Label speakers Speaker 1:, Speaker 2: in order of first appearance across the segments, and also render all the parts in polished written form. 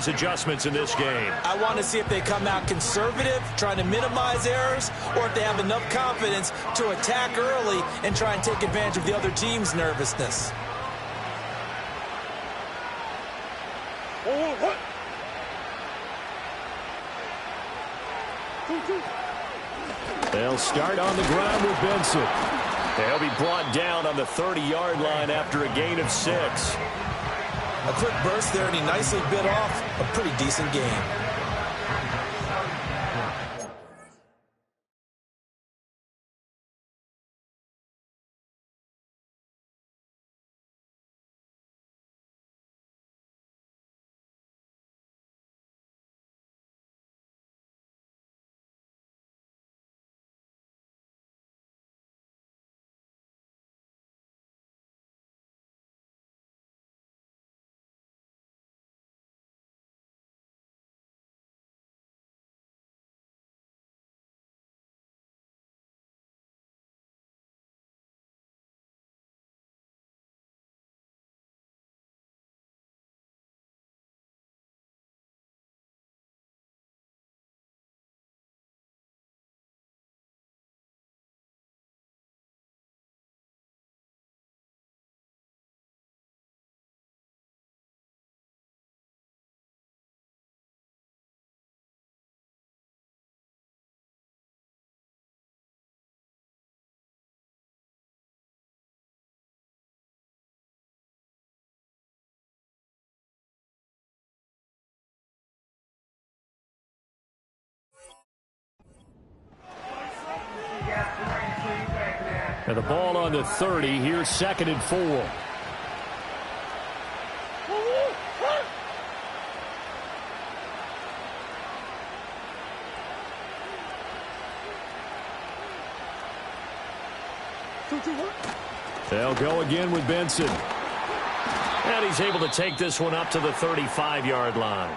Speaker 1: his adjustments in this game?
Speaker 2: I want to see if they come out conservative, trying to minimize errors, or if they have enough confidence to attack early and try and take advantage of the other team's nervousness.
Speaker 1: They'll start on the ground with Benson. They'll be brought down on the 30-yard line after a gain of 6.
Speaker 2: A quick burst there, and he nicely bit off a pretty decent game.
Speaker 1: And the ball on the 30. Here's 2nd and 4. They'll go again with Benson. And he's able to take this one up to the 35-yard line.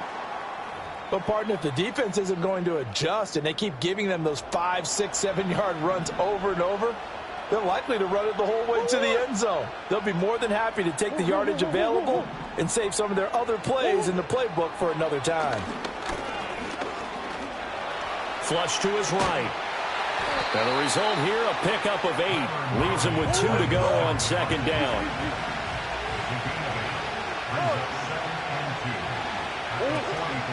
Speaker 2: But, partner, if the defense isn't going to adjust and they keep giving them those 5, 6, 7-yard runs over and over, they're likely to run it the whole way to the end zone. They'll be more than happy to take the yardage available and save some of their other plays in the playbook for another time.
Speaker 1: Flush to his right. And the result here, a pickup of 8. Leaves him with 2 to go on 2nd down.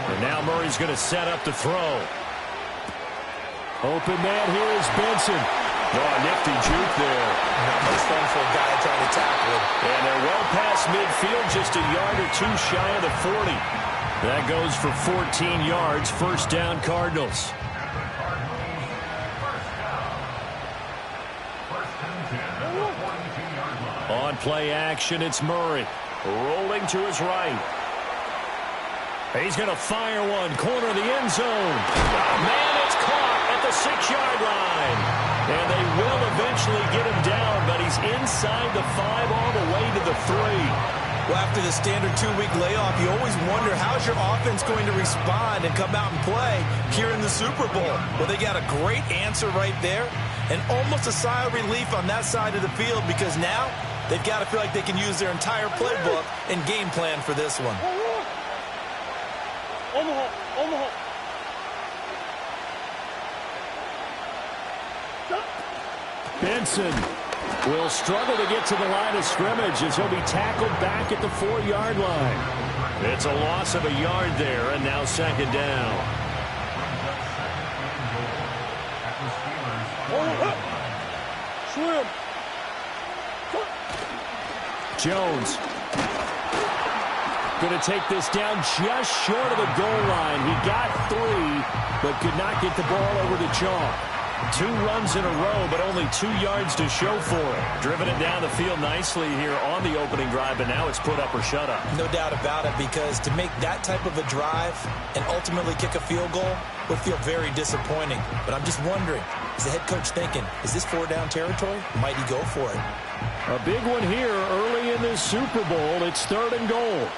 Speaker 1: And now Murray's going to set up to throw. Open man here is Benson. Oh, a nifty juke there.
Speaker 2: Not much fun for a guy trying to tackle him.
Speaker 1: And they're well past midfield, just a yard or 2 shy of the 40. That goes for 14 yards, 1st down Cardinals. On play action, it's Murray. Rolling to his right. He's going to fire one, corner of the end zone. Oh, man, it's caught at the 6-yard line. And they will eventually get him down, but he's inside the 5 all the way to the 3.
Speaker 2: Well, after the standard 2-week layoff, you always wonder how's your offense going to respond and come out and play here in the Super Bowl. Well, they got a great answer right there and almost a sigh of relief on that side of the field because now they've got to feel like they can use their entire playbook and game plan for this one.
Speaker 1: Benson will struggle to get to the line of scrimmage as he'll be tackled back at the 4-yard line. It's a loss of a yard there, and now 2nd down. Jones going to take this down just short of the goal line. He got 3, but could not get the ball over the chalk. 2 runs in a row, but only 2 yards to show for it. Driven it down the field nicely here on the opening drive, but now it's put up or shut up.
Speaker 2: No doubt about it, because to make that type of a drive and ultimately kick a field goal would feel very disappointing. But I'm just wondering, is the head coach thinking, is this 4-down territory? Might he go for it?
Speaker 1: A big one here early in this Super Bowl. It's 3rd and goal.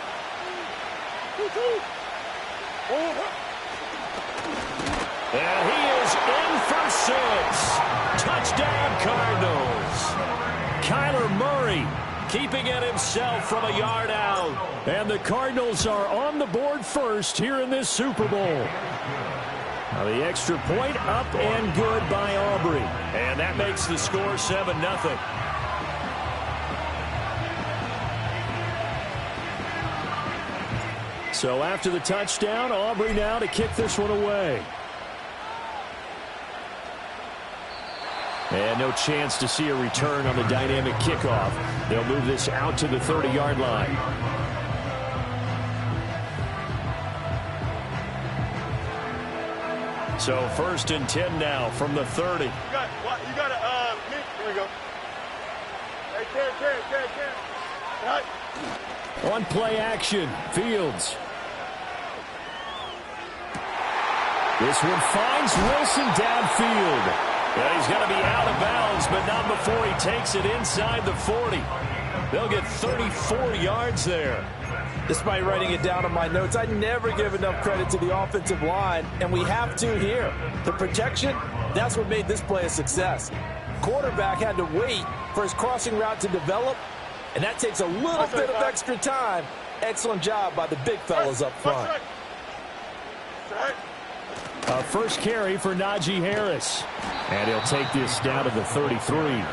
Speaker 1: And he is in for 6. Touchdown, Cardinals. Kyler Murray keeping it himself from a yard out. And the Cardinals are on the board first here in this Super Bowl. Now the extra point up and good by Aubrey. And that makes the score 7-0. So after the touchdown, Aubrey now to kick this one away. And no chance to see a return on the dynamic kickoff. They'll move this out to the 30-yard line. So 1st and 10 now from the 30.
Speaker 3: You got here we go. Hey, Ken. Right.
Speaker 1: On play action, Fields. This one finds Wilson downfield. Yeah, he's got to be out of bounds, but not before he takes it inside the 40. They'll get 34 yards there.
Speaker 2: Despite writing it down on my notes, I never give enough credit to the offensive line, and we have to here. The protection, that's what made this play a success. Quarterback had to wait for his crossing route to develop, and that takes a little bit of extra time. Excellent job by the big fellas up front.
Speaker 1: A first carry for Najee Harris. And he'll take this down to the 33.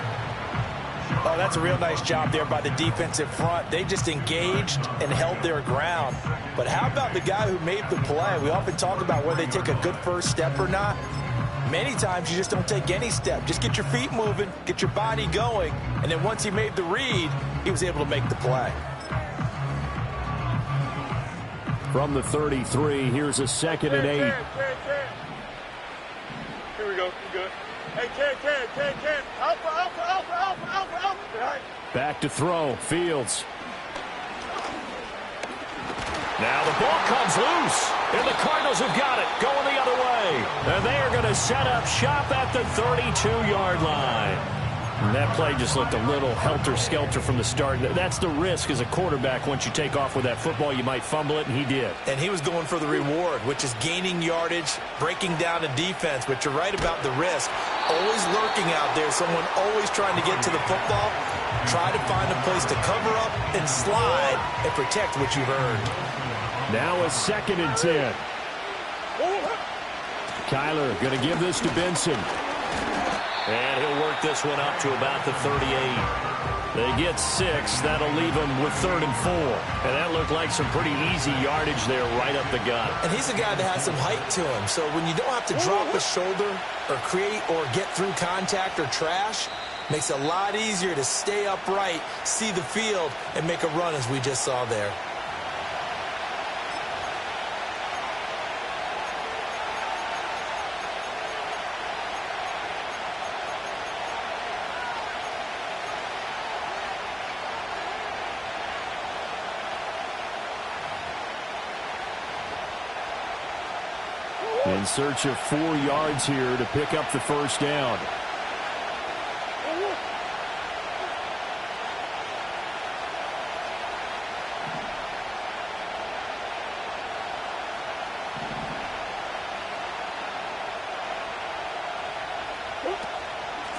Speaker 2: Oh, that's a real nice job there by the defensive front. They just engaged and held their ground. But how about the guy who made the play? We often talk about whether they take a good first step or not. Many times you just don't take any step. Just get your feet moving, get your body going, and then once he made the read, he was able to make the play.
Speaker 1: From the 33, here's a 2nd and 8.
Speaker 3: Here we go. You good. Hey, Ken. Alpha. Right.
Speaker 1: Back to throw. Fields. Now the ball comes loose. And the Cardinals have got it. Going the other way. And they are going to set up shop at the 32-yard line. And that play just looked a little helter-skelter from the start. That's the risk as a quarterback. Once you take off with that football, you might fumble it, and he did.
Speaker 2: And he was going for the reward, which is gaining yardage, breaking down a defense. But you're right about the risk. Always lurking out there, someone always trying to get to the football. Try to find a place to cover up and slide and protect what you've earned.
Speaker 1: Now a 2nd and 10. Kyler going to give this to Benson. And he'll work this one up to about the 38. They get 6. That'll leave them with 3rd and 4. And that looked like some pretty easy yardage there right up the gut.
Speaker 2: And he's a guy that has some height to him. So when you don't have to drop a shoulder or create or get through contact or trash, makes it a lot easier to stay upright, see the field, and make a run as we just saw there.
Speaker 1: In search of 4 yards here to pick up the first down.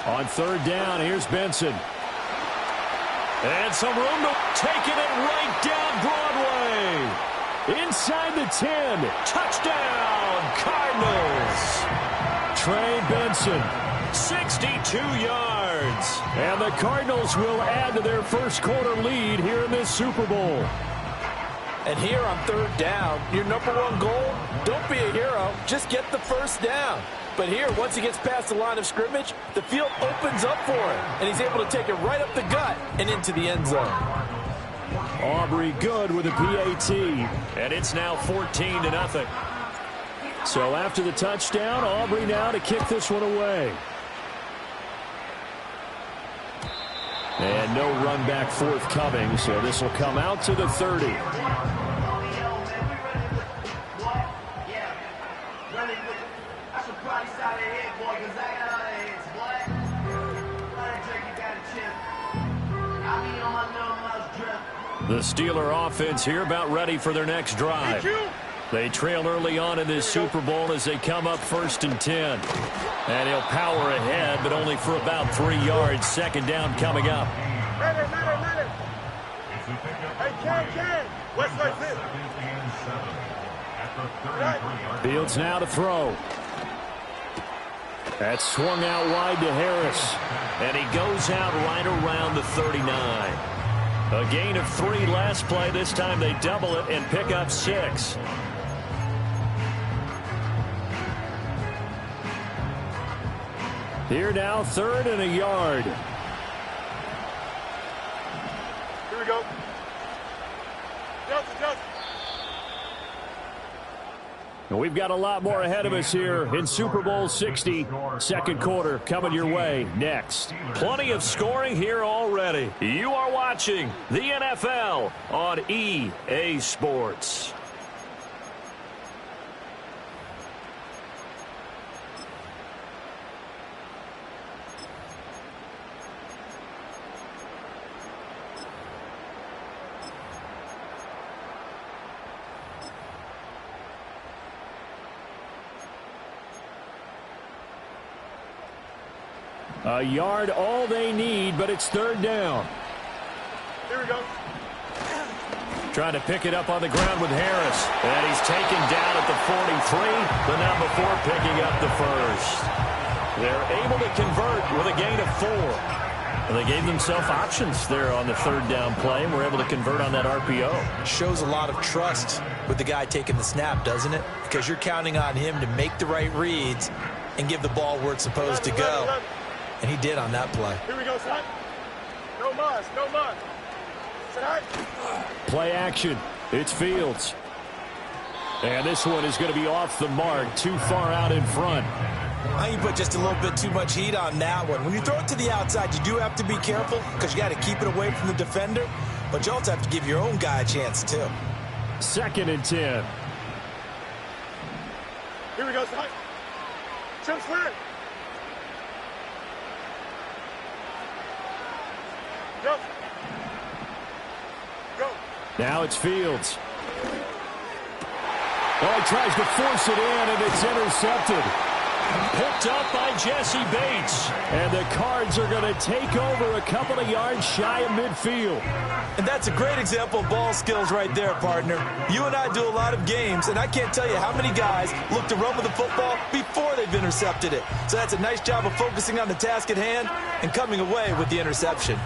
Speaker 1: On 3rd down, here's Benson. And some room to taking it right down Broadway. Inside the 10. Touchdown, Cardinals. Trey Benson, 62 yards. And the Cardinals will add to their first quarter lead here in this Super Bowl.
Speaker 2: And here on 3rd down, your #1 goal, don't be a hero, just get the first down. But here, once he gets past the line of scrimmage, the field opens up for him, and he's able to take it right up the gut and into the end zone.
Speaker 1: Aubrey good with a PAT, and it's now 14-0. So after the touchdown, Aubrey now to kick this one away. And no run back forthcoming, so this will come out to the 30. The Steeler offense here about ready for their next drive. They trail early on in this Super Bowl as they come up 1st and 10. And he'll power ahead, but only for about 3 yards. 2nd down coming up.
Speaker 3: Hey, Ken. Westlake hit.
Speaker 1: Fields now to throw. That's swung out wide to Harris. And he goes out right around the 39. A gain of 3 last play. This time they double it and pick up 6. Here now, 3rd and a yard.
Speaker 3: Here we go. Just.
Speaker 1: And we've got a lot more ahead of us here in Super Bowl 60. Second quarter coming your way next. Plenty of scoring here already. You are watching the NFL on EA Sports. A yard all they need, but it's 3rd down.
Speaker 3: Here we go.
Speaker 1: Trying to pick it up on the ground with Harris. And he's taken down at the 43, but not before picking up the 1st. They're able to convert with a gain of 4. And they gave themselves options there on the 3rd down play, and were able to convert on that RPO.
Speaker 2: Shows a lot of trust with the guy taking the snap, doesn't it? Because you're counting on him to make the right reads and give the ball where it's supposed to go. And he did on that play.
Speaker 3: Here we go, son. No muss. Sit high.
Speaker 1: Play action. It's Fields. And this one is going to be off the mark, too far out in front.
Speaker 2: I think you put just a little bit too much heat on that one. When you throw it to the outside, you do have to be careful because you got to keep it away from the defender. But you also have to give your own guy a chance, too.
Speaker 1: 2nd and 10.
Speaker 3: Here we go, son. Jump clear. Go.
Speaker 1: Now it's Fields. Oh, he tries to force it in, and it's intercepted. Picked up by Jesse Bates. And the Cards are going to take over a couple of yards shy of midfield.
Speaker 2: And that's a great example of ball skills right there, partner. You and I do a lot of games, and I can't tell you how many guys look to run with the football before they've intercepted it. So that's a nice job of focusing on the task at hand and coming away with the interception.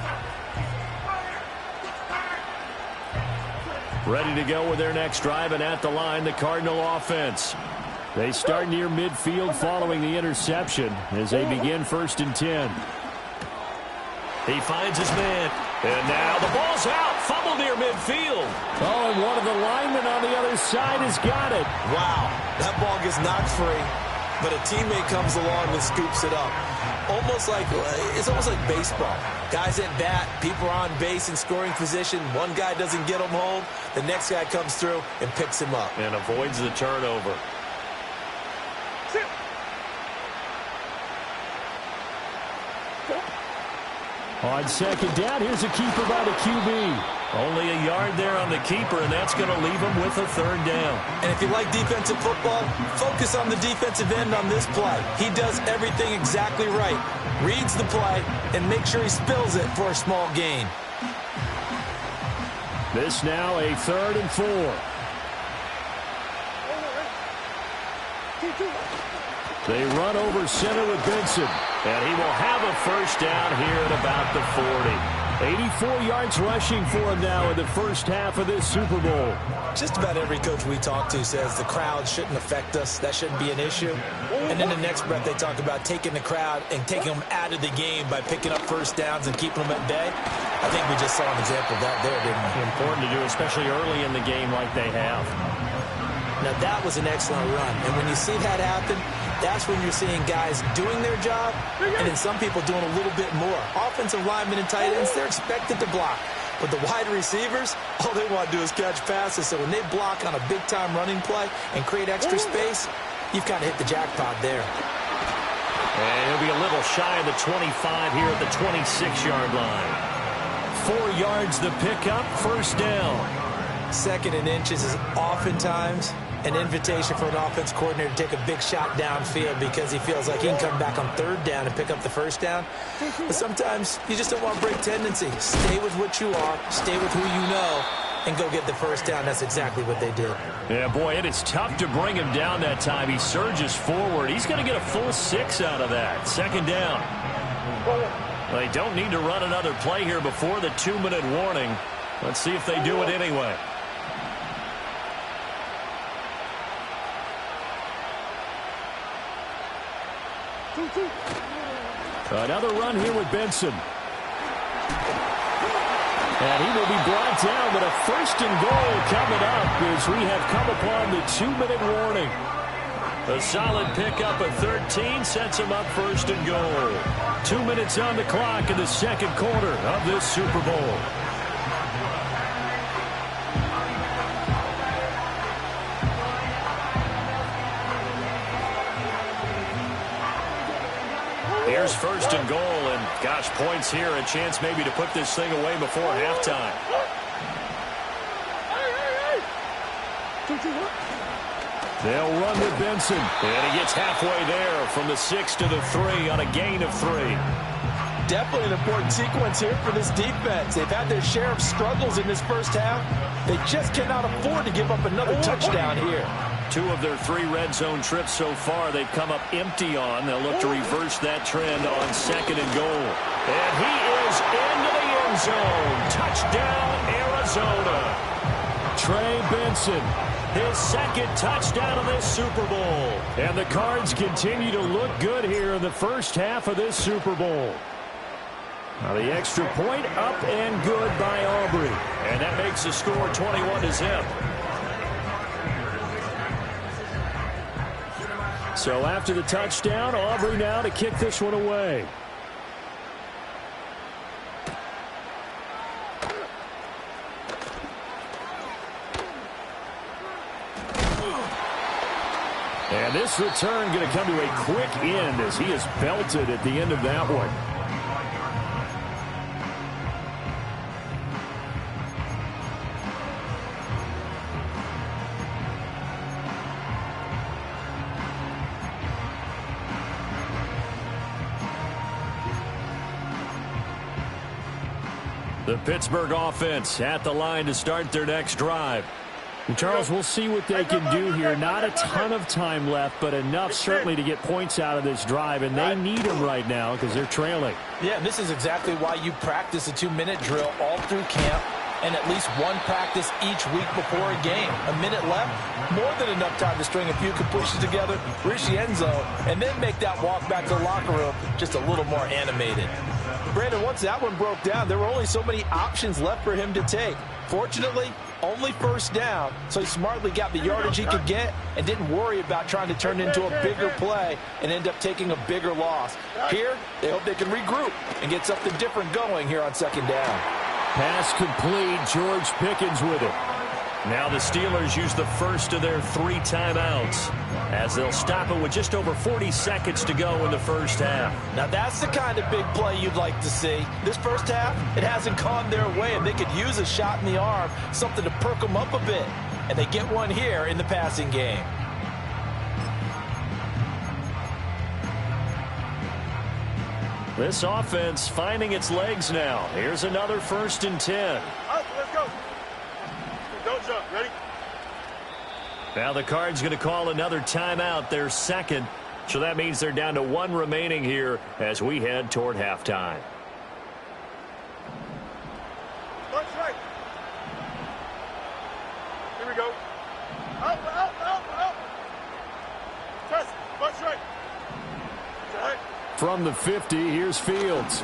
Speaker 1: Ready to go with their next drive, and at the line, the Cardinal offense. They start near midfield following the interception as they begin 1st and 10. He finds his man, and now the ball's out. Fumble near midfield. Oh, and one of the linemen on the other side has got it.
Speaker 2: Wow, that ball gets knocked free, but a teammate comes along and scoops it up. It's almost like baseball. Guys at bat, people are on base in scoring position. One guy doesn't get him home. The next guy comes through and picks him up.
Speaker 1: And avoids the turnover. On 2nd down, here's a keeper by the QB. Only a yard there on the keeper, and that's going to leave him with a 3rd down.
Speaker 2: And if you like defensive football, focus on the defensive end on this play. He does everything exactly right. Reads the play and makes sure he spills it for a small gain.
Speaker 1: This now a 3rd and 4. They run over center with Benson, and he will have a 1st down here at about the 40. 84 yards rushing for him now in the first half of this Super Bowl.
Speaker 2: Just about every coach we talk to says the crowd shouldn't affect us. That shouldn't be an issue. And in the next breath, they talk about taking the crowd and taking them out of the game by picking up 1st downs and keeping them at bay. I think we just saw an example of that there, didn't we?
Speaker 1: Important to do, especially early in the game like they have.
Speaker 2: Now, that was an excellent run. And when you see that happen, that's when you're seeing guys doing their job and then some people doing a little bit more. Offensive linemen and tight ends, they're expected to block. But the wide receivers, all they want to do is catch passes. So when they block on a big-time running play and create extra space, you've kind of hit the jackpot there.
Speaker 1: And he'll be a little shy of the 25 here at the 26-yard line. 4 yards the pickup, 1st down.
Speaker 2: 2nd and inches is oftentimes an invitation for an offense coordinator to take a big shot downfield because he feels like he can come back on third down and pick up the first down. But sometimes you just don't want to break tendency. Stay with what you are, stay with who you know, and go get the first down. That's exactly what they did.
Speaker 1: Yeah, boy, it is tough to bring him down that time. He surges forward. He's going to get a full 6 out of that. Second down. They don't need to run another play here before the 2-minute warning. Let's see if they do it anyway. Another run here with Benson. And he will be brought down, but a first and goal coming up as we have come upon the 2-minute warning. A solid pickup at 13 sets him up first and goal. 2 minutes on the clock in the second quarter of this Super Bowl. Here's first and goal, and gosh, points here, a chance maybe to put this thing away before halftime. They'll run with Benson, and he gets halfway there from the 6 to the 3 on a gain of 3.
Speaker 2: Definitely an important sequence here for this defense. They've had their share of struggles in this first half. They just cannot afford to give up another touchdown here.
Speaker 1: 2 of their 3 red zone trips so far they've come up empty on. They'll look to reverse that trend on second and goal. And he is into the end zone. Touchdown, Arizona. Trey Benson, his second touchdown of this Super Bowl. And the Cards continue to look good here in the first half of this Super Bowl. Now the extra point up and good by Aubrey. And that makes the score 21-0. So after the touchdown, Aubrey now to kick this one away. And this return going to come to a quick end as he is belted at the end of that one. The Pittsburgh offense at the line to start their next drive. And Charles, we'll see what they can do here. Not a ton of time left, but enough certainly to get points out of this drive, and they need them right now because they're trailing.
Speaker 2: Yeah, this is exactly why you practice a 2-minute drill all through camp and at least one practice each week before a game. A minute left, more than enough time to string a few completions together, reach the end zone, and then make that walk back to the locker room just a little more animated. Brandon, once that one broke down, there were only so many options left for him to take. Fortunately, only first down, so he smartly got the yardage he could get and didn't worry about trying to turn it into a bigger play and end up taking a bigger loss. Here, they hope they can regroup and get something different going here on second down.
Speaker 1: Pass complete, George Pickens with it. Now the Steelers use the first of their 3 timeouts as they'll stop it with just over 40 seconds to go in the first half.
Speaker 2: Now that's the kind of big play you'd like to see. This first half, it hasn't gone their way, and they could use a shot in the arm, something to perk them up a bit. And they get one here in the passing game.
Speaker 1: This offense finding its legs now. Here's another 1st and 10.
Speaker 3: Let's go. Don't jump. Ready?
Speaker 1: Now the Cards going to call another timeout, their second. So that means they're down to 1 remaining here as we head toward halftime.
Speaker 3: Punch right. Here we go. Out. Test. Punch right. Right.
Speaker 1: From the 50, here's Fields.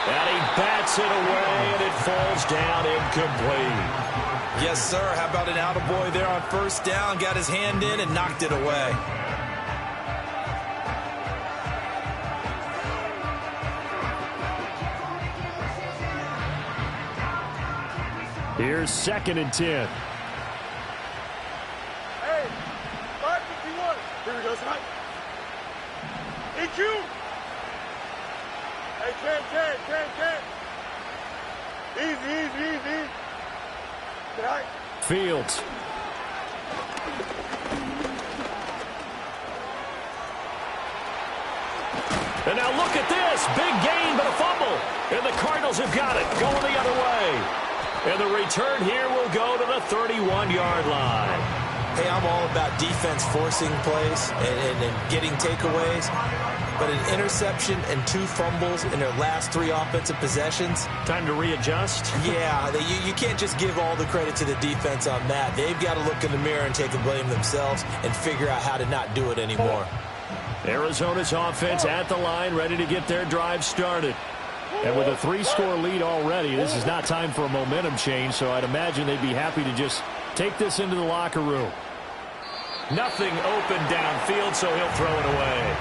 Speaker 1: And he bats it away, and it falls down incomplete.
Speaker 2: Yes, sir. How about an attaboy there on first down? Got his hand in and knocked it away.
Speaker 1: Here's 2nd and 10.
Speaker 3: Hey, 551. Here we go, son. EQ. Hey, can. Easy. Right.
Speaker 1: Fields look at this. Big gain, but a fumble. And the Cardinals have got it, going the other way. And the return here will go to the 31-yard line.
Speaker 2: Hey, I'm all about defense forcing plays and getting takeaways. But an interception and 2 fumbles in their last 3 offensive possessions.
Speaker 1: Time to readjust?
Speaker 2: Yeah, you can't just give all the credit to the defense on that. They've got to look in the mirror and take the blame themselves and figure out how to not do it anymore.
Speaker 1: Arizona's offense at the line, ready to get their drive started. And with a 3-score lead already, this is not time for a momentum change, so I'd imagine they'd be happy to just take this into the locker room. Nothing open downfield, so he'll throw it away.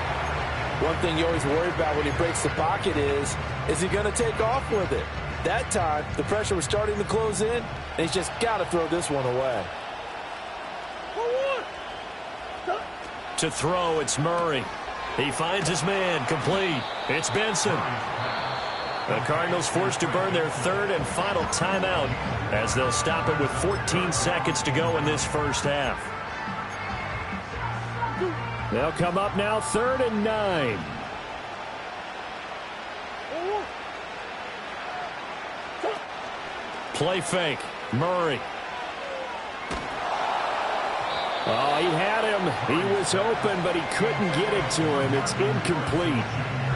Speaker 2: One thing you always worry about when he breaks the pocket is he going to take off with it? That time, the pressure was starting to close in, and he's just got to throw this one away.
Speaker 1: To throw, it's Murray. He finds his man, complete. It's Benson. The Cardinals forced to burn their 3rd and final timeout as they'll stop it with 14 seconds to go in this first half. They'll come up now 3rd and 9. Play fake. Murray. Oh, he had him. He was open, but he couldn't get it to him. It's incomplete.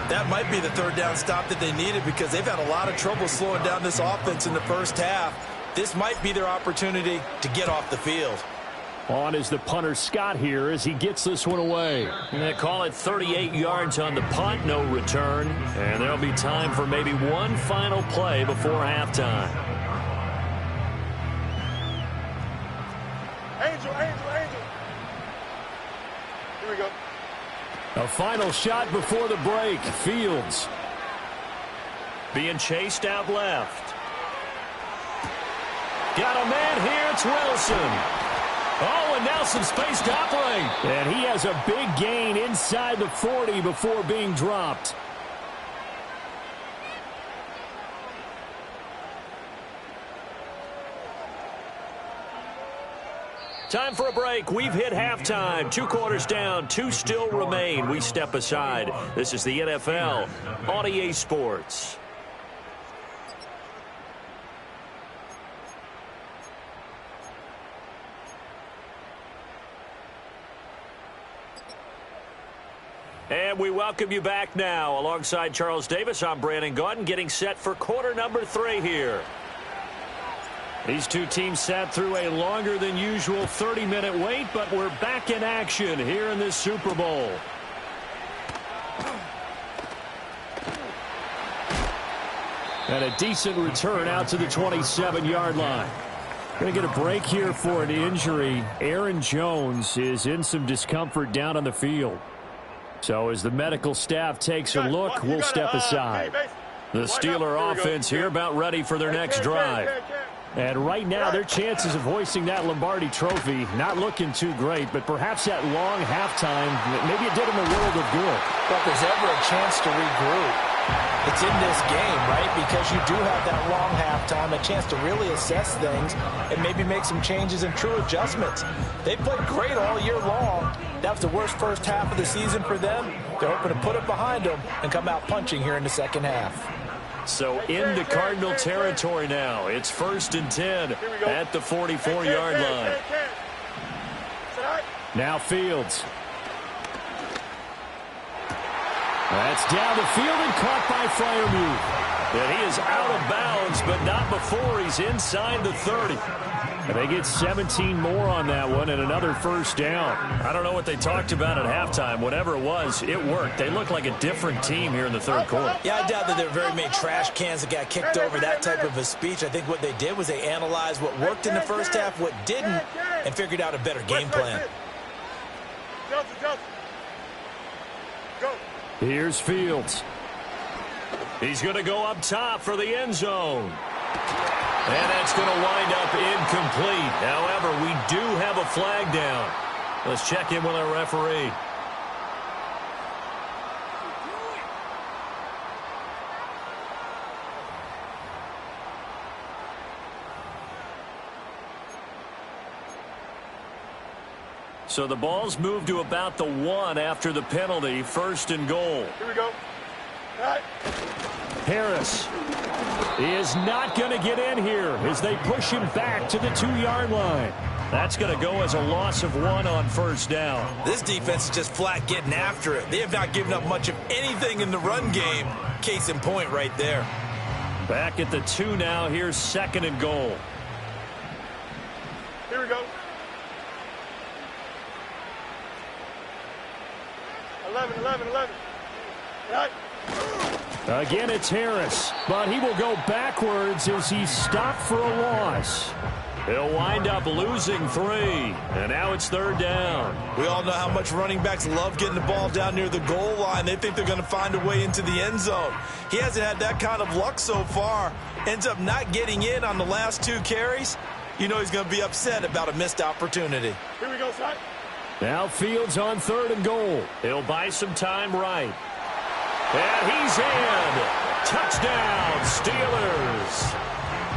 Speaker 2: That might be the 3rd down stop that they needed because they've had a lot of trouble slowing down this offense in the first half. This might be their opportunity to get off the field.
Speaker 1: On is the punter Scott here as he gets this one away. And they call it 38 yards on the punt, no return. And there'll be time for maybe one final play before halftime.
Speaker 3: Angel. Here we go.
Speaker 1: A final shot before the break. Fields. Being chased out left. Got a man here. It's Wilson. Oh, and now some space to operate. And he has a big gain inside the 40 before being dropped. Time for a break. We've hit halftime. 2 quarters down. 2 still remain. We step aside. This is the NFL on EA Sports. And we welcome you back now. Alongside Charles Davis, I'm Brandon Gaudin, getting set for quarter number 3 here. These two teams sat through a longer than usual 30-minute wait, but we're back in action here in this Super Bowl. And a decent return out to the 27-yard line. Going to get a break here for an injury. Aaron Jones is in some discomfort down on the field. So as the medical staff takes a look, we'll step aside. The Steeler offense here about ready for their next drive. And right now, their chances of hoisting that Lombardi trophy not looking too great, but perhaps that long halftime, maybe it did them a world of good.
Speaker 2: But if there's ever a chance to regroup, it's in this game, right? Because you do have that long halftime, a chance to really assess things and maybe make some changes and true adjustments. They played great all year long. That was the worst first half of the season for them. They're hoping to put it behind them and come out punching here in the second half.
Speaker 1: So into Cardinal territory now. It's 1st and 10 at the 44-yard line. Now Fields. That's down the field and caught by Freiermuth. And he is out of bounds, but not before he's inside the 30. And they get 17 more on that one and another first down. I don't know what they talked about at halftime. Whatever it was, it worked. They look like a different team here in the third quarter.
Speaker 2: Yeah, I doubt that there were very many trash cans that got kicked over, that type of a speech. I think what they did was they analyzed what worked in the first half, what didn't, and figured out a better game plan.
Speaker 3: Go.
Speaker 1: Here's Fields. He's going to go up top for the end zone. And that's going to wind up incomplete. However, we do have a flag down. Let's check in with our referee. So the ball's moved to about the 1 after the penalty. 1st and goal.
Speaker 3: Here we go. Right.
Speaker 1: Harris is not going to get in here as they push him back to the 2-yard line. That's going to go as a loss of 1 on first down.
Speaker 2: This defense is just flat getting after it. They have not given up much of anything in the run game. Case in point right there.
Speaker 1: Back at the 2 now. Here's 2nd and goal.
Speaker 3: Here we go. 11. Right.
Speaker 1: Again, it's Harris, but he will go backwards as he's stopped for a loss. He'll wind up losing 3, and now it's 3rd down.
Speaker 2: We all know how much running backs love getting the ball down near the goal line. They think they're going to find a way into the end zone. He hasn't had that kind of luck so far. Ends up not getting in on the last 2 carries. You know he's going to be upset about a missed opportunity.
Speaker 3: Here we go, son.
Speaker 1: Now Fields on 3rd and goal. He'll buy some time right. And he's in. Touchdown, Steelers.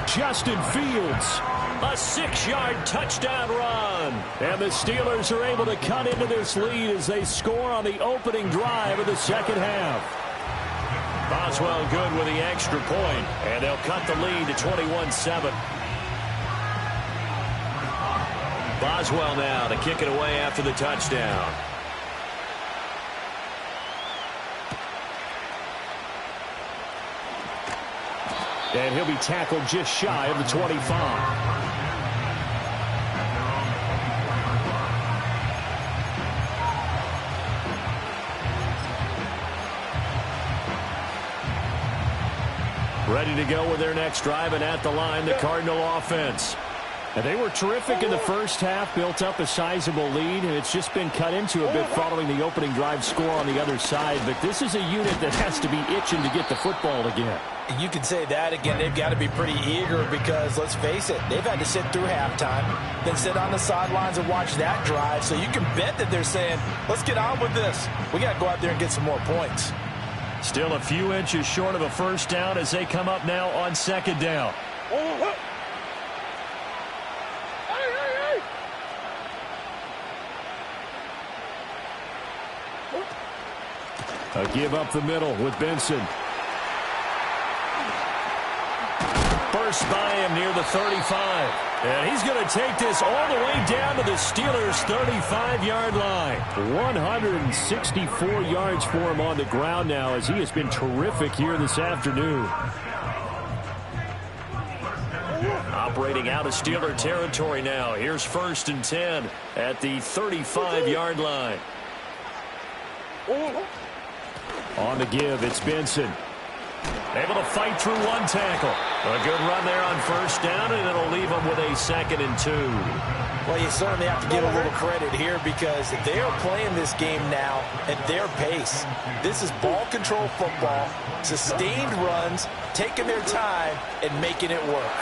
Speaker 1: Justin Fields, a 6-yard touchdown run. And the Steelers are able to cut into this lead as they score on the opening drive of the second half. Boswell good with the extra point, and they'll cut the lead to 21-7. Boswell now to kick it away after the touchdown. And he'll be tackled just shy of the 25. Ready to go with their next drive, and at the line, the Cardinal offense. And they were terrific in the first half, built up a sizable lead, and it's just been cut into a bit following the opening drive score on the other side. But this is a unit that has to be itching to get the football again.
Speaker 2: You can say that again. They've got to be pretty eager because, let's face it, they've had to sit through halftime, then sit on the sidelines and watch that drive. So you can bet that they're saying, let's get on with this. We got to go out there and get some more points.
Speaker 1: Still a few inches short of a first down as they come up now on 2nd down. A give up the middle with Benson. Burst by him near the 35. And he's going to take this all the way down to the Steelers' 35-yard line. 164 yards for him on the ground now as he has been terrific here this afternoon. Operating out of Steeler territory now. Here's 1st and 10 at the 35-yard line. On the give, it's Benson. Able to fight through 1 tackle. A good run there on 1st down, and it'll leave them with a 2nd and 2.
Speaker 2: Well, you certainly have to give a little credit here because they are playing this game now at their pace. This is ball control football, sustained runs, taking their time, and making it work.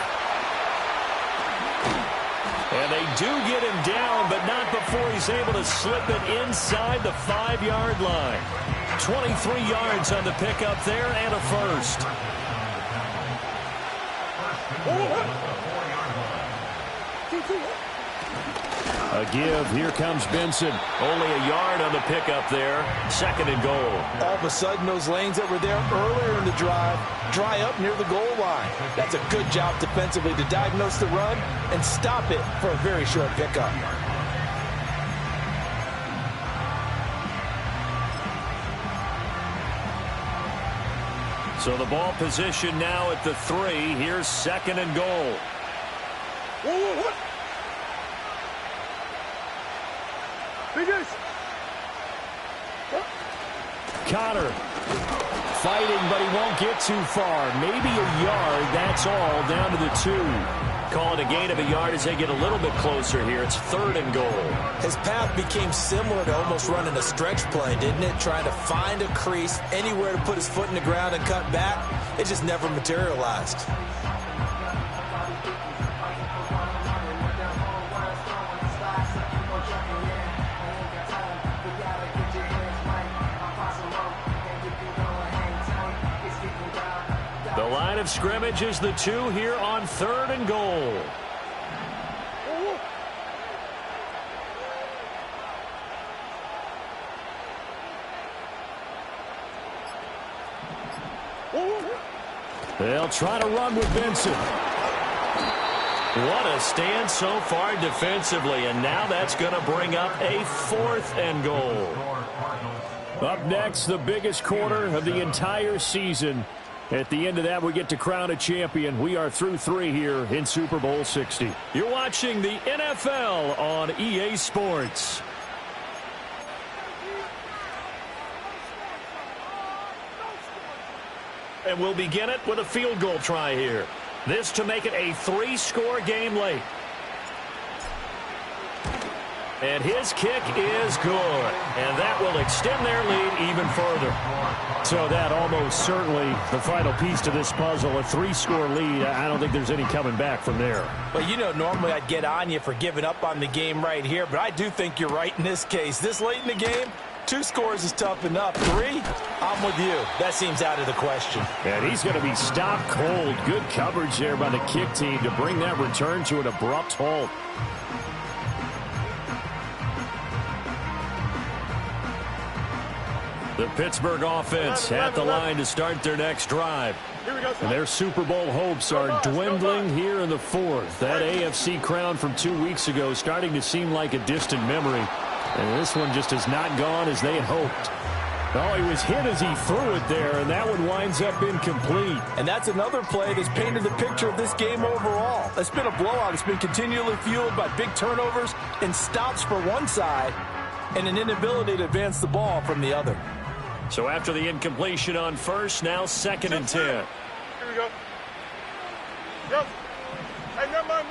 Speaker 1: And they do get him down, but not before he's able to slip it inside the 5-yard line. 23 yards on the pickup there and a first. A give. Here comes Benson. Only a yard on the pickup there. 2nd and goal.
Speaker 2: All of a sudden, those lanes that were there earlier in the drive dry up near the goal line. That's a good job defensively to diagnose the run and stop it for a very short pickup.
Speaker 1: So the ball position now at the 3. Here's 2nd and goal. Connor fighting, but he won't get too far. Maybe a yard, that's all, down to the 2. Call it a gain of a yard as they get a little bit closer here. It's 3rd and goal.
Speaker 2: His path became similar to almost running a stretch play, didn't it? Trying to find a crease, anywhere to put his foot in the ground and cut back. It just never materialized.
Speaker 1: The line of scrimmage is the 2 here on 3rd and goal. They'll try to run with Benson. What a stand so far defensively, and now that's going to bring up a 4th and goal. Up next, the biggest quarter of the entire season. At the end of that, we get to crown a champion. We are through 3 here in Super Bowl 60. You're watching the NFL on EA Sports. And we'll begin it with a field goal try here. This to make it a 3-score game late. And his kick is good. And that will extend their lead even further. So that almost certainly the final piece to this puzzle, a 3-score lead. I don't think there's any coming back from there.
Speaker 2: Well, you know, normally I'd get on you for giving up on the game right here, but I do think you're right in this case. This late in the game, 2 scores is tough enough. 3, I'm with you. That seems out of the question.
Speaker 1: And he's going to be stopped cold. Good coverage there by the kick team to bring that return to an abrupt halt. The Pittsburgh offense at the line to start their next drive. And their Super Bowl hopes are dwindling here in the 4th. That AFC crown from 2 weeks ago starting to seem like a distant memory. And this one just has not gone as they had hoped. Oh, he was hit as he threw it there, and that one winds up incomplete.
Speaker 2: And that's another play that's painted the picture of this game overall. It's been a blowout. It's been continually fueled by big turnovers and stops for one side and an inability to advance the ball from the other.
Speaker 1: So after the incompletion on first, now 2nd and 10.
Speaker 3: Here we go. Yep. Hey, never mind.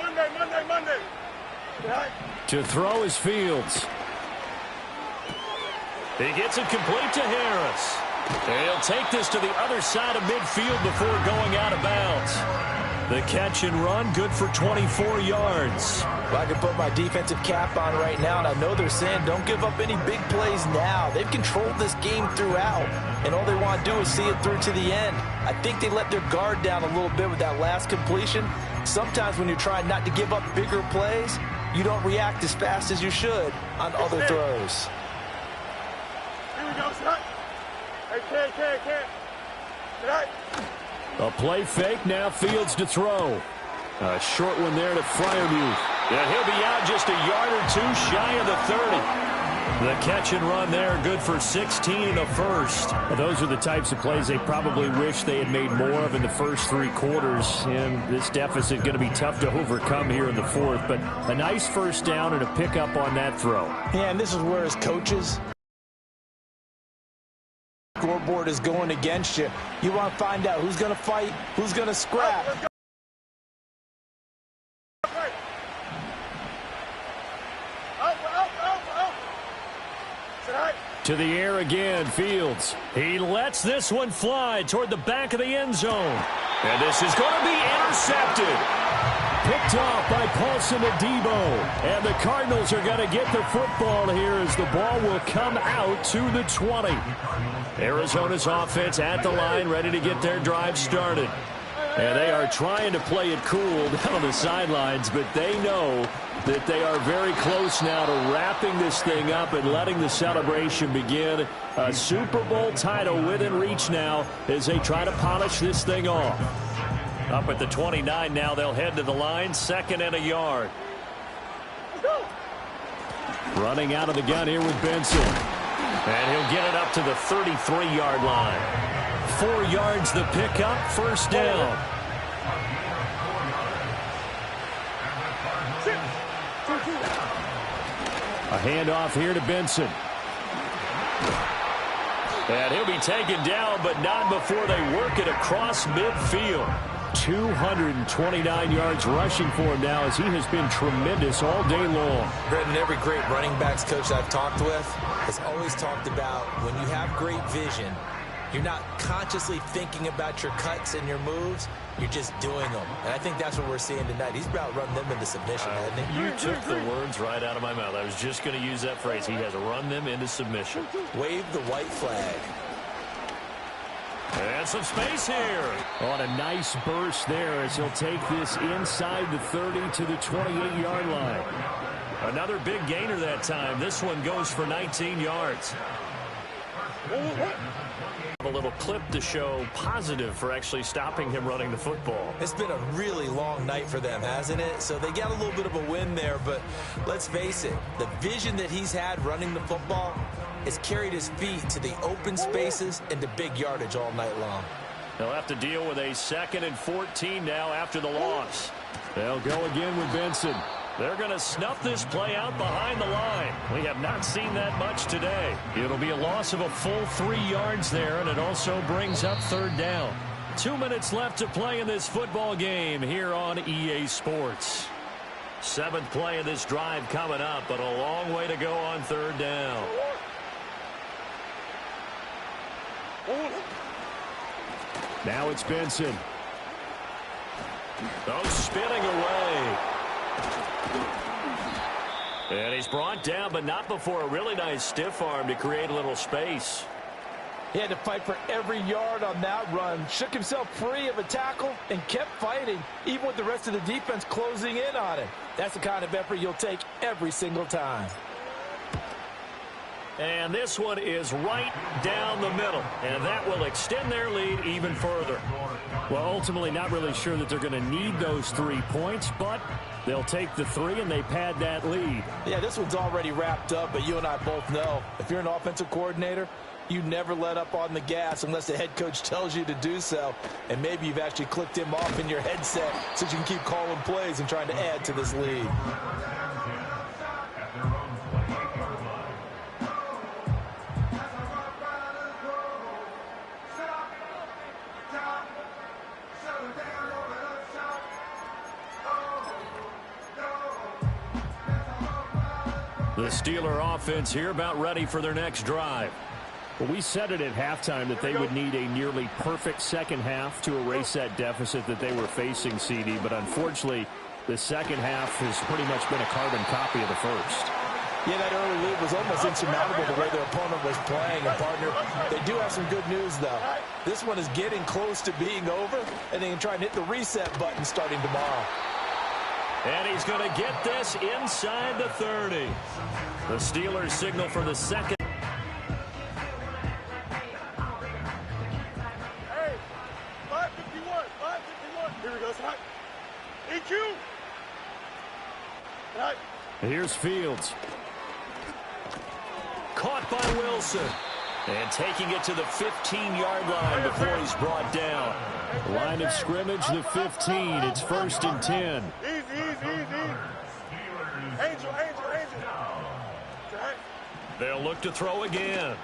Speaker 3: Monday. Right.
Speaker 1: To throw is Fields. He gets it complete to Harris. And he'll take this to the other side of midfield before going out of bounds. The catch and run, good for 24 yards.
Speaker 2: Well, I can put my defensive cap on right now, and I know they're saying don't give up any big plays now. They've controlled this game throughout, and all they want to do is see it through to the end. I think they let their guard down a little bit with that last completion. Sometimes when you're trying not to give up bigger plays, you don't react as fast as you should on other throws.
Speaker 3: Here we go, son. Hey, can't. Right.
Speaker 1: A play fake, now Fields to throw. A short one there to Freiermuth. And he'll be out just a yard or 2 shy of the 30. The catch and run there, good for 16 and a first. Well, those are the types of plays they probably wish they had made more of in the first 3 quarters. And this deficit going to be tough to overcome here in the 4th. But a nice first down and a pickup on that throw.
Speaker 2: Yeah, and this is where his coaches... scoreboard is going against you. You want to find out who's going to fight, who's going to scrap.
Speaker 1: To the air again, Fields. He lets this one fly toward the back of the end zone. And this is going to be intercepted. Picked off by Paulson Adebo. And the Cardinals are going to get the football here as the ball will come out to the 20. Arizona's offense at the line, ready to get their drive started. And they are trying to play it cool down on the sidelines, but they know that they are very close now to wrapping this thing up and letting the celebration begin. A Super Bowl title within reach now as they try to polish this thing off. Up at the 29 now, they'll head to the line, 2nd and a yard. Running out of the gun here with Benson. And he'll get it up to the 33-yard line. 4 yards the pickup, first down. A handoff here to Benson. And he'll be taken down, but not before they work it across midfield. 229 yards rushing for him now as he has been tremendous all day long.
Speaker 2: Brendan, every great running backs coach I've talked with has always talked about when you have great vision, you're not consciously thinking about your cuts and your moves. You're just doing them. And I think that's what we're seeing tonight. He's about run them into submission, hasn't he?
Speaker 1: You took the words right out of my mouth. I was just going to use that phrase. He has run them into submission.
Speaker 2: Wave the white flag.
Speaker 1: And some space here. On a nice burst there as he'll take this inside the 30 to the 28-yard line. Another big gainer that time. This one goes for 19 yards. A little clip to show positive for actually stopping him running the football.
Speaker 2: It's been a really long night for them, hasn't it? So they got a little bit of a win there, but let's face it, the vision that he's had running the football has carried his feet to the open spaces and to big yardage all night long.
Speaker 1: They'll have to deal with a 2nd and 14 now after the loss. They'll go again with Benson. They're going to snuff this play out behind the line. We have not seen that much today. It'll be a loss of a full 3 yards there, and it also brings up 3rd down. 2 minutes left to play in this football game here on EA Sports. 7th play of this drive coming up, but a long way to go on 3rd down. Now it's Benson. Oh, spinning away. And he's brought down, but not before a really nice stiff arm to create a little space.
Speaker 2: He had to fight for every yard on that run. Shook himself free of a tackle and kept fighting, even with the rest of the defense closing in on him. That's the kind of effort you'll take every single time.
Speaker 1: And this one is right down the middle, and that will extend their lead even further. Well, ultimately not really sure that they're going to need those 3 points, but they'll take the 3 and they pad that lead.
Speaker 2: Yeah, this one's already wrapped up, but you and I both know if you're an offensive coordinator, you never let up on the gas unless the head coach tells you to do so. And maybe you've actually clicked him off in your headset so you can keep calling plays and trying to add to this lead.
Speaker 1: The Steeler offense here about ready for their next drive. Well, we said it at halftime that they would need a nearly perfect second half to erase that deficit that they were facing, CD. But unfortunately, the second half has pretty much been a carbon copy of the first.
Speaker 2: Yeah, that early lead was almost insurmountable the way their opponent was playing. And, partner, they do have some good news, though. This one is getting close to being over, and they can try and hit the reset button starting tomorrow.
Speaker 1: And he's going to get this inside the 30. The Steelers signal for the second.
Speaker 3: Hey, 551, 551. Here we go, Scott. EQ. Right.
Speaker 1: Here's Fields. Caught by Wilson. And taking it to the 15-yard line before he's brought down. Line of scrimmage, the 15. It's 1st and 10.
Speaker 3: Easy. Angel.
Speaker 1: They'll look to throw again.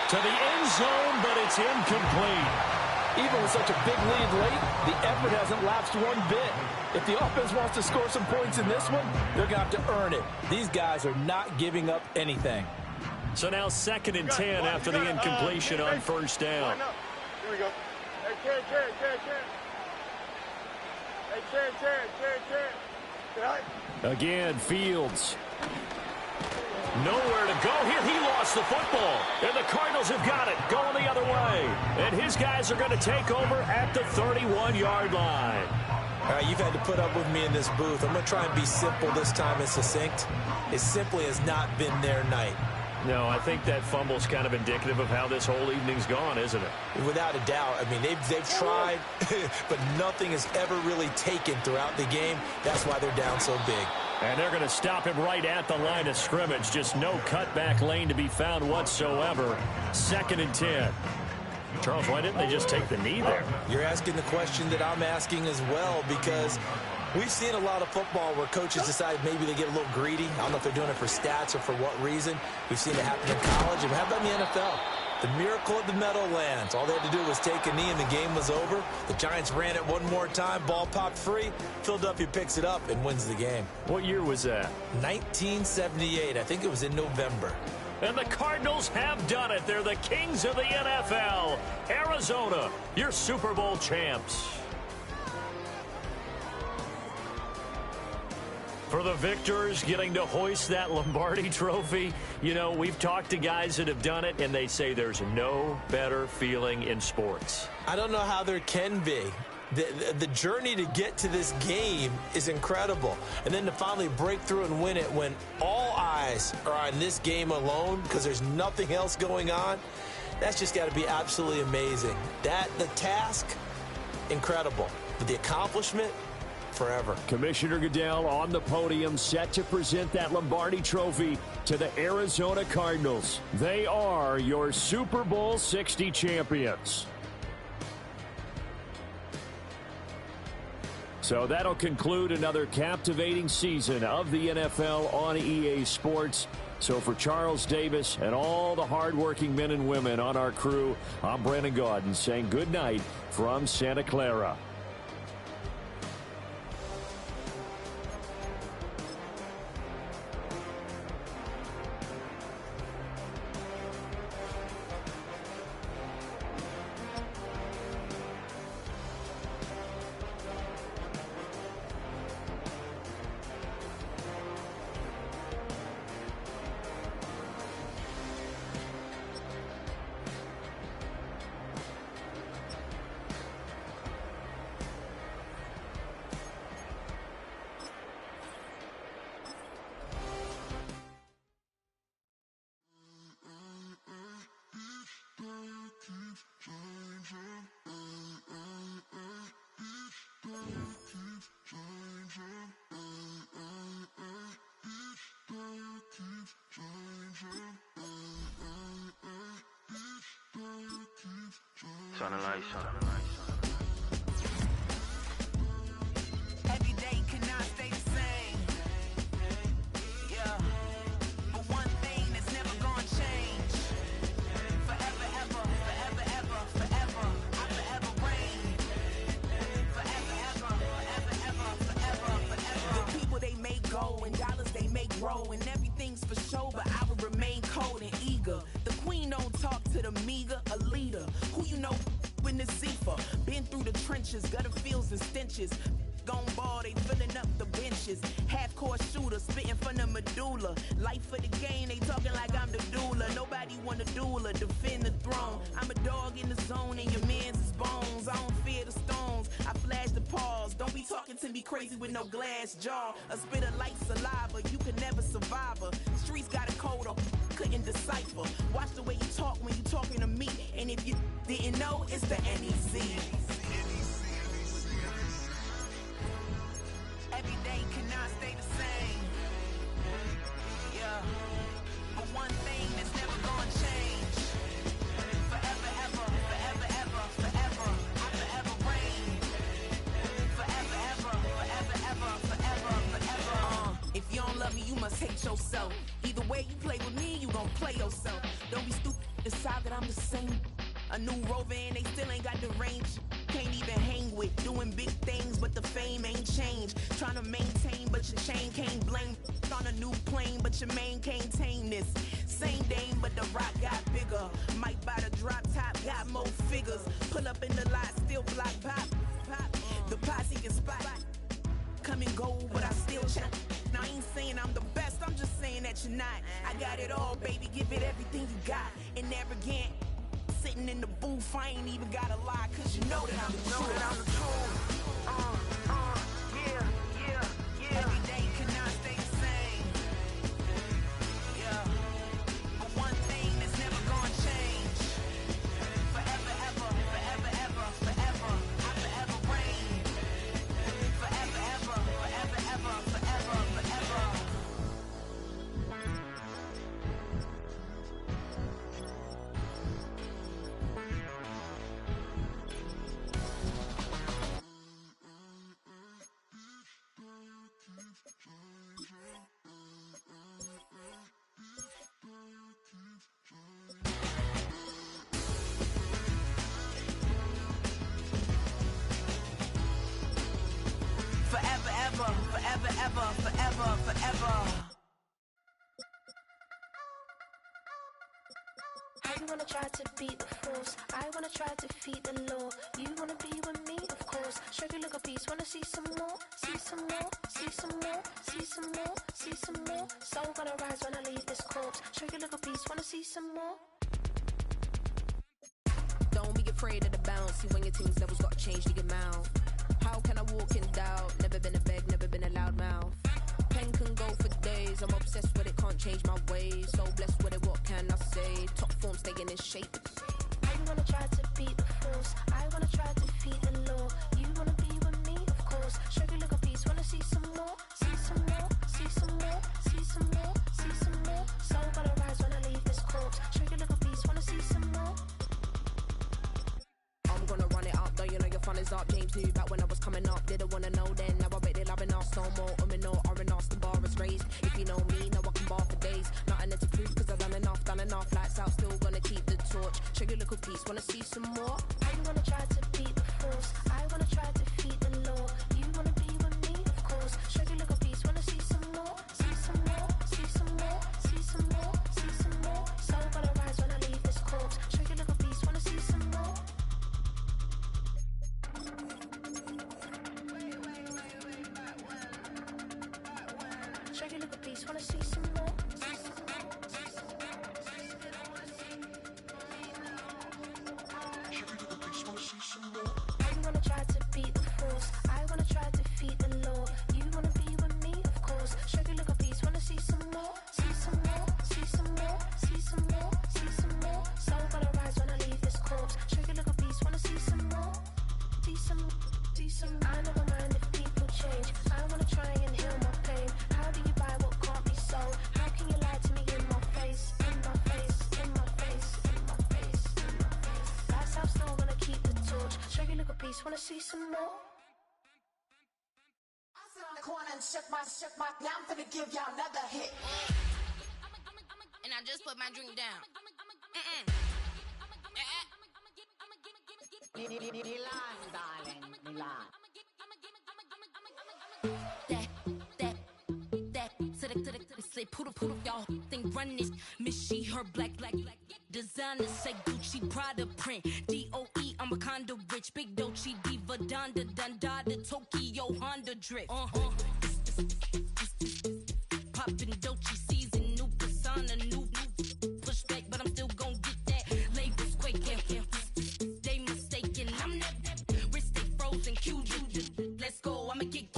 Speaker 1: To the end zone, but it's incomplete.
Speaker 2: Even with such a big lead late, the effort hasn't lapsed one bit. If the offense wants to score some points in this one, they're going to have to earn it. These guys are not giving up anything.
Speaker 1: So now 2nd and 10 after the incompletion on 1st down.
Speaker 3: Here we go. Hey, Ken. Hey,
Speaker 1: Again, Fields. Nowhere to go here. He lost the football. And the Cardinals have got it. Going the other way. And his guys are going to take over at the 31-yard line.
Speaker 2: All right, you've had to put up with me in this booth. I'm going to try and be simple this time and succinct. It simply has not been their night.
Speaker 1: No, I think that fumble's kind of indicative of how this whole evening's gone, isn't it?
Speaker 2: Without a doubt. I mean, they've tried, but nothing has ever really taken throughout the game. That's why they're down so big.
Speaker 1: And they're going to stop him right at the line of scrimmage. Just no cutback lane to be found whatsoever. 2nd and 10. Charles, why didn't they just take the knee there?
Speaker 2: You're asking the question that I'm asking as well, because we've seen a lot of football where coaches decide maybe they get a little greedy. I don't know if they're doing it for stats or for what reason. We've seen it happen in college, and how about in the NFL? The miracle of the Meadowlands. All they had to do was take a knee, and the game was over. The Giants ran it one more time. Ball popped free. Philadelphia picks it up and wins the game.
Speaker 1: What year was that?
Speaker 2: 1978. I think it was in November.
Speaker 1: And the Cardinals have done it. They're the kings of the NFL. Arizona, your Super Bowl champs. For the victors getting to hoist that Lombardi trophy, you know, we've talked to guys that have done it, and they say there's no better feeling in sports.
Speaker 2: I don't know how there can be, the journey to get to this game is incredible. And then to finally break through and win it when all eyes are on this game alone because there's nothing else going on, that's just got to be absolutely amazing. The task, incredible. But the accomplishment, forever.
Speaker 1: Commissioner Goodell on the podium, set to present that Lombardi Trophy to the Arizona Cardinals. They are your Super Bowl 60 champions. So that'll conclude another captivating season of the NFL on EA Sports. So for Charles Davis and all the hardworking men and women on our crew, I'm Brandon Gaudin saying good night from Santa Clara.
Speaker 4: Every day cannot stay the same. Yeah. But one thing that's never gonna change. Forever, ever, forever, ever, forever. I forever reign. Forever, ever, forever, ever, forever, forever. The people they make go and dollars they make grow. And everything's for show, but I will remain cold and eager. The queen don't talk to the meager, a leader. Who you know in the Zephyr. Been through the trenches, gutter fields and stenches. Gone ball, they filling up the benches. Half-court shooter, spitting from the medulla. Life for the game, they talking like I'm the doula. Nobody want a doula, defend the throne. I'm a dog in the zone and your man's is bones. I don't fear the stones, I flash the paws. Don't be talking to me crazy with no glass jaw. A spit of light saliva, you can never survive her. Streets got a code up, couldn't decipher. Watch the way you talk when you talking to me. And if you didn't know, it's the NEC. Every day cannot stay the same. Yeah. But one thing that's never gonna change. Forever, ever, forever, ever, forever. I forever reign. Forever, ever, forever, ever, forever, forever. If you don't love me, you must hate yourself. Either way you play with me, you gon' play yourself. Don't be stupid, decide that I'm the same. A new Rover and they still ain't got the range. Can't even hang with, doing big things, but the fame ain't changed. Trying to maintain, but your chain can't blame. On a new plane, but your main can't tame this. Same dame, but the rock got bigger. Might buy the drop top, got more figures. Pull up in the lot, still block pop. The posse can spot. Come and go, but I still check. Now I ain't saying I'm the best, I'm just saying that you're not. I got it all, baby, give it everything you got. And arrogant. Sitting in the booth, I ain't even gotta lie, cause you know that I'm the truth. Yeah. Every day cannot stay the same. Yeah. But one thing that's never gonna change. Forever, ever, forever, ever, forever. I forever reign. Forever, ever, forever, ever, forever, forever. Forever, ever, forever, ever, forever, forever.
Speaker 5: I wanna try to beat the force. I wanna try to defeat the law. You wanna be with me, of course. Show you look a piece. Wanna see some more? See some more? See some more? See some more? See some more? Soul gonna rise when I leave this corpse. Show you look a piece. Wanna see some more?
Speaker 6: Don't be afraid of the bounce. See when your team's levels got changed, you get mouth. How can I walk in doubt? Never been a beg, never been a loud mouth. Pen can go for days. I'm obsessed with it, can't change my ways. So blessed with it, what can I say? Top form, staying in shape.
Speaker 5: I wanna try to beat the force. I wanna try to defeat the law. You wanna be with me, of course. Show you little piece, wanna see some more, see some more, see some more, see some more, see some more. So gonna rise when I leave this corpse. Show you little piece, wanna see some more.
Speaker 6: I'm gonna run it up, though you know your fun is up. James knew back when I was coming up, didn't wanna know then. Now I bet they loving us no more. No R&R's, the bar is raised. If you know me, now I can bar for days. Nothing to prove, cause I've done enough. Lights out, still gonna keep the torch. Show you little piece, wanna see some more?
Speaker 5: I wanna try to beat the force. I wanna try to defeat the law. You wanna be with me, of course. Show you little piece, wanna see some more, see some more, see some more, see some more, see some more. So gonna rise when I leave this corpse. Show you little piece, wanna see some more. Show you little piece, wanna see some more. I wanna try to beat the force. I wanna try to defeat the law. You wanna be with me, of course. Show you little piece, wanna see some more, see some more, see some more, see some more, see some more. So gonna rise when I leave this corpse. Show you little piece, wanna see some more, see some, see some. I never mind if people change. I wanna try and heal my pain. How do you buy what can't be sold? How can you lie to me in my face, in my face, in my face, in my face, in my face? That's how still gonna keep the torch. Show you little piece, wanna see some more.
Speaker 7: I sit on the corner and shook my, now I'm finna give y'all another hit.
Speaker 8: And I just put my drink down.
Speaker 7: Milan, darling, Milan.
Speaker 8: To the say poodle, y'all think run this. Miss she, her black designer say Gucci Prada print. DOE, I'm a condo rich. Big Dolce Diva Donda the Tokyo Honda drift. Poppin' Dolce season, new persona, new pushback, but I'm still gon' get that. Labels quaking, they mistaken. I'm that wrist stay frozen, QG. Let's go, I'ma get